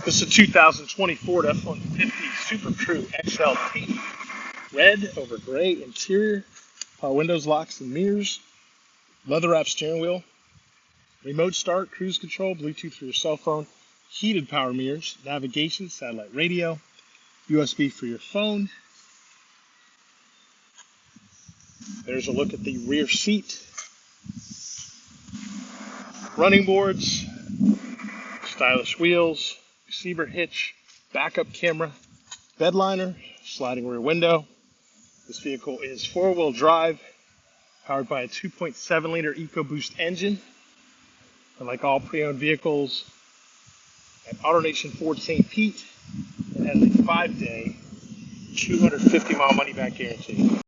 This is a 2020 Ford F-150 SuperCrew XLT. Red over gray interior, power windows, locks, and mirrors, leather-wrapped steering wheel, remote start, cruise control, Bluetooth for your cell phone, heated power mirrors, navigation, satellite radio, USB for your phone. There's a look at the rear seat, running boards, stylish wheels, receiver hitch, backup camera, bed liner, sliding rear window. This vehicle is four-wheel drive, powered by a 2.7-liter Ecoboost engine. And like all pre-owned vehicles at Autonation Ford St. Pete, it has a 5-day, 250-mile money-back guarantee.